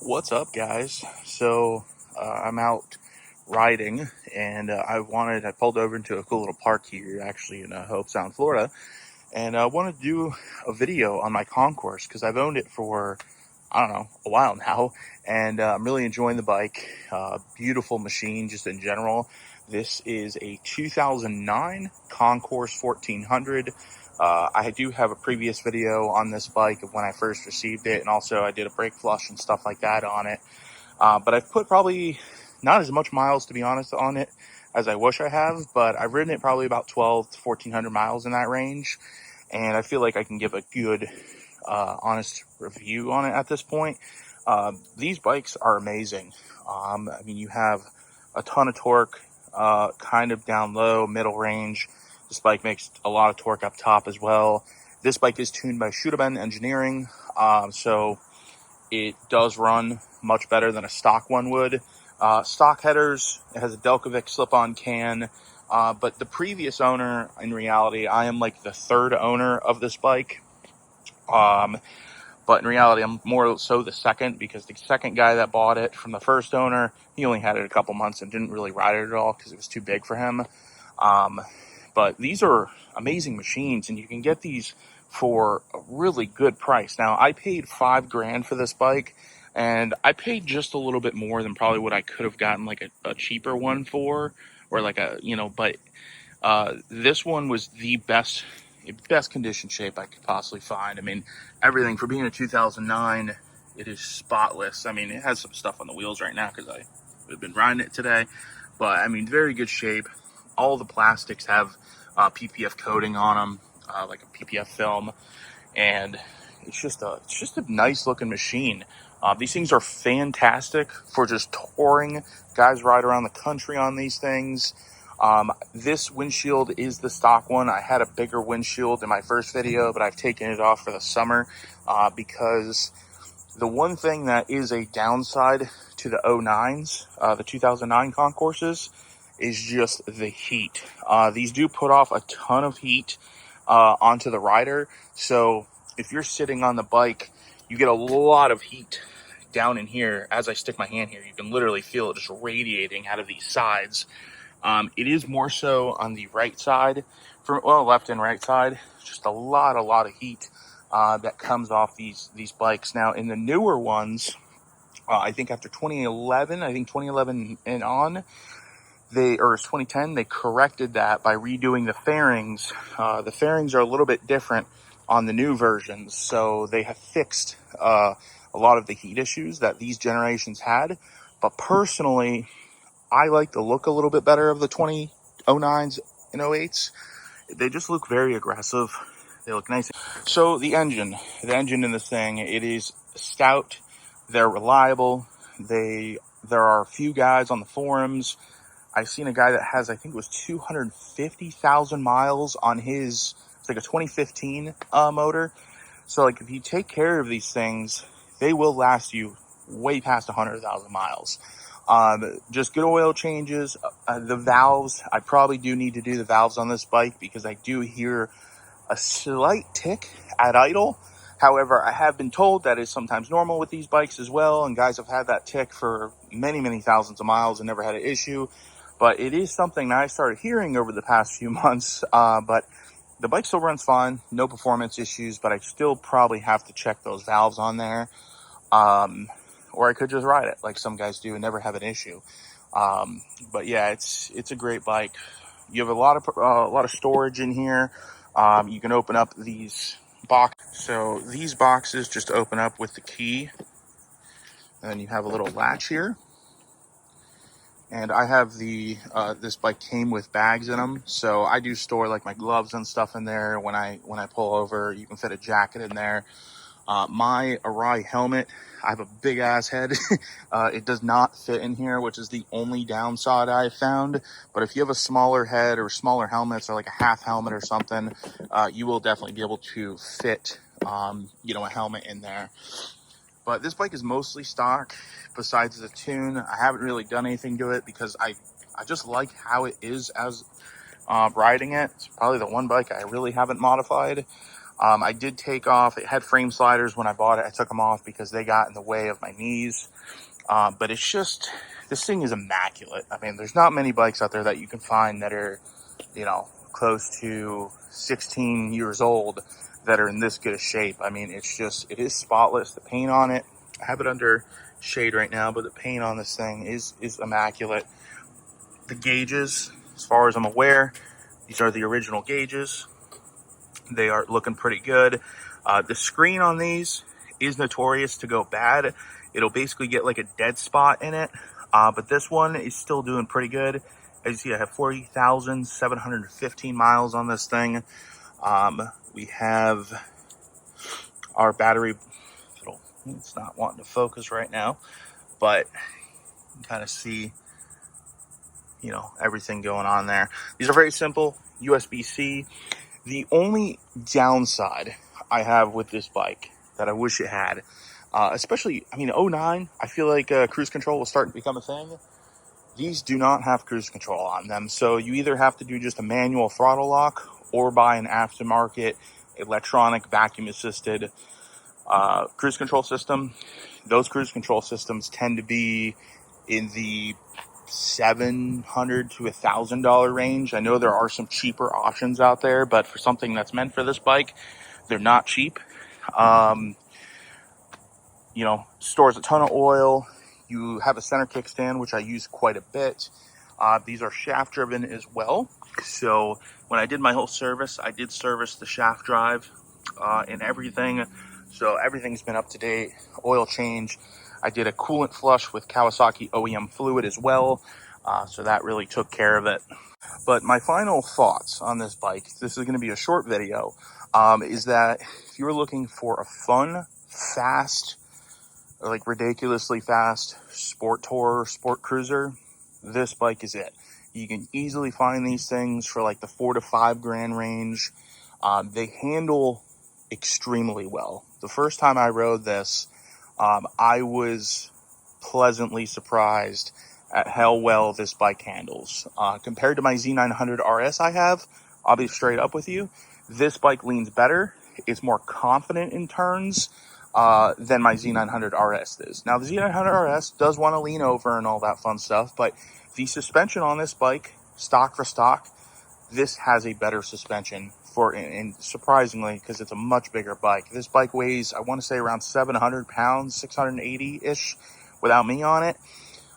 What's up, guys? I'm out riding, and I pulled over into a cool little park here, actually in Hope Sound, Florida, and I wanted to do a video on my Concours because I've owned it for, I don't know, a while now, and I'm really enjoying the bike. Beautiful machine, just in general. This is a 2009 Concours 1400. I do have a previous video on this bike of when I first received it, and also I did a brake flush and stuff like that on it. But I've put probably not as much miles, to be honest, on it as I wish I have, but I've ridden it probably about 12 to 1400 miles in that range, and I feel like I can give a good, honest review on it at this point. These bikes are amazing. I mean, you have a ton of torque, kind of down low, middle range. This bike makes a lot of torque up top as well. This bike is tuned by Shootaben Engineering, so it does run much better than a stock one would. Stock headers, it has a Delcovic slip-on can, but the previous owner, in reality, I am like the third owner of this bike. But in reality, I'm more so the second, because the second guy that bought it from the first owner, he only had it a couple months and didn't really ride it at all because it was too big for him. But these are amazing machines, and you can get these for a really good price. Now, I paid $5,000 for this bike, and I paid just a little bit more than probably what I could have gotten like a cheaper one for, or like but this one was the best condition shape I could possibly find. I mean, everything for being a 2009, it is spotless. I mean, it has some stuff on the wheels right now because I've been riding it today, but I mean, very good shape. All the plastics have PPF coating on them, like a PPF film, and it's just a nice looking machine. These things are fantastic for just touring. Guys ride around the country on these things. This windshield is the stock one. I had a bigger windshield in my first video, but I've taken it off for the summer because the one thing that is a downside to the 09s, the 2009 Concourses, is just the heat. These do put off a ton of heat onto the rider. So if you're sitting on the bike, you get a lot of heat down in here. As I stick my hand here, you can literally feel it just radiating out of these sides. It is more so on the right side, left and right side. Just a lot of heat that comes off these bikes. Now, in the newer ones, I think after 2011 and on, 2010, they corrected that by redoing the fairings. The fairings are a little bit different on the new versions, so they have fixed a lot of the heat issues that these generations had. But personally, I like the look a little bit better of the 2009s and 08s. They just look very aggressive. They look nice. So the engine in this thing, it is stout. They're reliable. There are a few guys on the forums. I've seen a guy that has, I think it was 250,000 miles on his, it's like a 2015 motor. So like if you take care of these things, they will last you way past 100,000 miles. Just good oil changes. The valves, I probably do need to do the valves on this bike because I do hear a slight tick at idle. However, I have been told that is sometimes normal with these bikes as well, and guys have had that tick for many thousands of miles and never had an issue. But it is something that I started hearing over the past few months. But the bike still runs fine, no performance issues, but I still probably have to check those valves on there. Or I could just ride it like some guys do and never have an issue. But yeah, it's a great bike. You have a lot of storage in here. You can open up these boxes. So these boxes just open up with the key, and then you have a little latch here. And I have this bike came with bags in them, so I do store like my gloves and stuff in there. When I pull over, you can fit a jacket in there. My Arai helmet, I have a big ass head. It does not fit in here, which is the only downside I've found. But if you have a smaller head or smaller helmets or like a half helmet or something, you will definitely be able to fit, a helmet in there. But this bike is mostly stock besides the tune. I haven't really done anything to it because I just like how it is as riding it. It's probably the one bike I really haven't modified. I did take off, it had frame sliders when I bought it. I took them off because they got in the way of my knees. But it's just, this thing is immaculate. I mean, there's not many bikes out there that you can find that are, you know, close to 16 years old that are in this good a shape. I mean, it's just, it is spotless. The paint on it, I have it under shade right now, but the paint on this thing is immaculate. The gauges, as far as I'm aware, these are the original gauges. They are looking pretty good. The screen on these is notorious to go bad. It'll basically get like a dead spot in it. But this one is still doing pretty good. As you see, I have 40,715 miles on this thing. We have our battery. It's not wanting to focus right now, but you can kind of see, you know, everything going on there. These are very simple, USB-C. The only downside I have with this bike that I wish it had, especially, I mean, 09, I feel like cruise control will start to become a thing. These do not have cruise control on them. So you either have to do just a manual throttle lock or buy an aftermarket electronic vacuum assisted cruise control system. Those cruise control systems tend to be in the $700 to $1,000 range. I know there are some cheaper options out there, but for something that's meant for this bike, they're not cheap. You know, stores a ton of oil. You have a center kickstand, which I use quite a bit. These are shaft driven as well. So when I did my whole service, I did service the shaft drive and everything. So everything's been up to date. Oil change. I did a coolant flush with Kawasaki OEM fluid as well. So that really took care of it. But my final thoughts on this bike, this is going to be a short video, is that if you're looking for a fun, fast, like ridiculously fast sport tourer, sport cruiser, this bike is it. You can easily find these things for like the $4,000 to $5,000 range. They handle extremely well. The first time I rode this, I was pleasantly surprised at how well this bike handles. Compared to my Z900 RS I have, I'll be straight up with you, this bike leans better. It's more confident in turns than my Z900 RS is. Now, the Z900 RS does want to lean over and all that fun stuff, but the suspension on this bike, stock for stock, this has a better suspension and surprisingly, because it's a much bigger bike. This bike weighs, I want to say, around 700 pounds, 680-ish without me on it.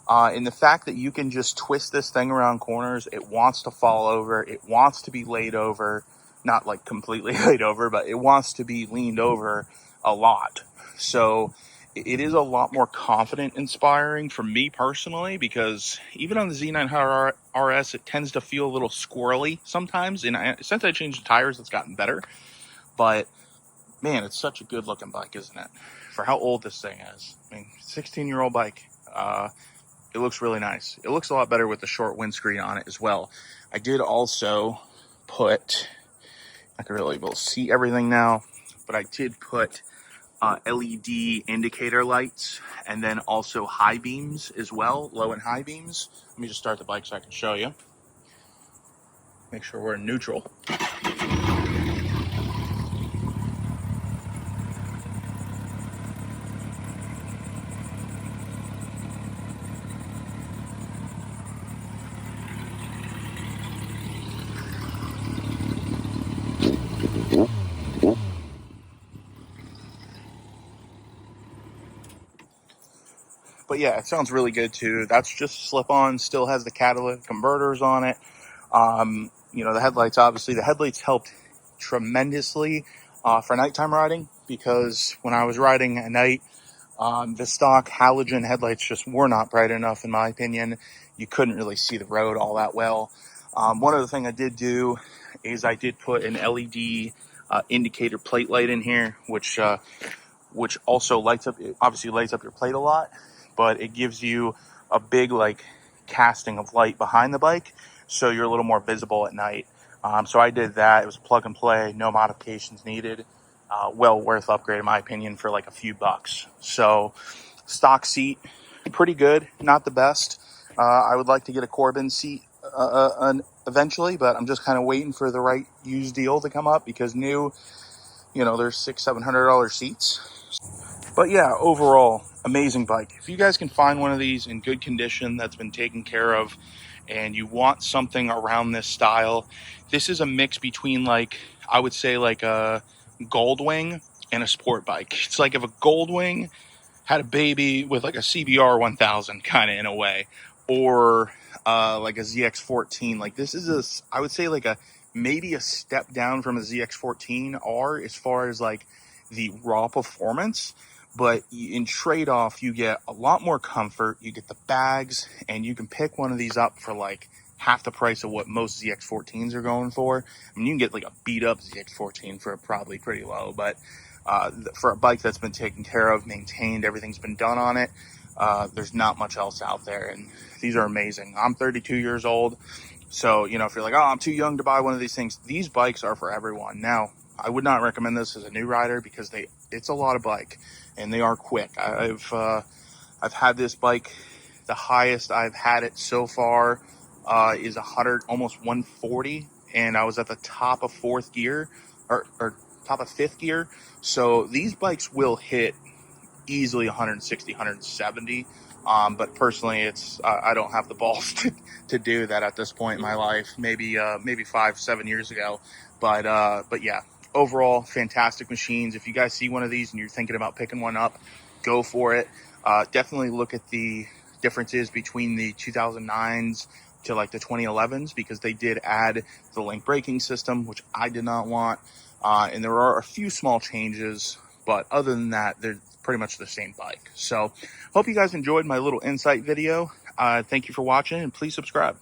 And the fact that you can just twist this thing around corners, it wants to fall over, it wants to be laid over, not like completely laid over, but it wants to be leaned over a lot. So it is a lot more confident inspiring for me personally, because even on the Z900 RS, it tends to feel a little squirrely sometimes. And since I changed the tires, it's gotten better. But man, it's such a good looking bike, isn't it? For how old this thing is. I mean, 16-year-old bike. It looks really nice. It looks a lot better with the short windscreen on it as well. I did also put, I can really be able to see everything now, but I did put LED indicator lights and then also high beams as well, low and high beams. Let me just start the bike so I can show you. Make sure we're in neutral. But yeah, it sounds really good too. That's just slip-on, still has the catalytic converters on it. You know, the headlights, obviously, the headlights helped tremendously for nighttime riding, because when I was riding at night, the stock halogen headlights just were not bright enough, in my opinion. You couldn't really see the road all that well. One other thing I did do is I did put an LED indicator plate light in here, which also lights up, obviously lights up your plate a lot, but it gives you a big like casting of light behind the bike, so you're a little more visible at night. So I did that. It was plug and play, no modifications needed. Well worth upgrade, in my opinion, for like a few bucks. So stock seat, pretty good, not the best. I would like to get a Corbin seat eventually, but I'm just kind of waiting for the right used deal to come up, because new, you know, there's $600-700 seats. But yeah, overall, amazing bike. If you guys can find one of these in good condition that's been taken care of, and you want something around this style, this is a mix between, like, I would say like a Goldwing and a sport bike. It's like if a Goldwing had a baby with like a CBR 1000 kind of, in a way, or like a ZX14. Like, this is I would say like maybe a step down from a ZX14R as far as like the raw performance, but in trade-off you get a lot more comfort, you get the bags, and you can pick one of these up for like half the price of what most ZX14s are going for. I mean, you can get like a beat up ZX14 for probably pretty low, but for a bike that's been taken care of, maintained, everything's been done on it, there's not much else out there, and these are amazing. I'm 32 years old, so, you know, if you're like, oh, I'm too young to buy one of these things, these bikes are for everyone. Now, I would not recommend this as a new rider because it's a lot of bike, and they are quick. I've had this bike, the highest I've had it so far is 100, almost 140, and I was at the top of fourth gear, or top of fifth gear. So these bikes will hit easily 160, 170. But personally, I don't have the balls to do that at this point in my life. Maybe 5-7 years ago. But yeah, overall, fantastic machines. If you guys see one of these and you're thinking about picking one up, go for it. Definitely look at the differences between the 2009s to like the 2011s, because they did add the link braking system, which I did not want. And there are a few small changes, but other than that, they're pretty much the same bike. So hope you guys enjoyed my little insight video. Thank you for watching, and please subscribe.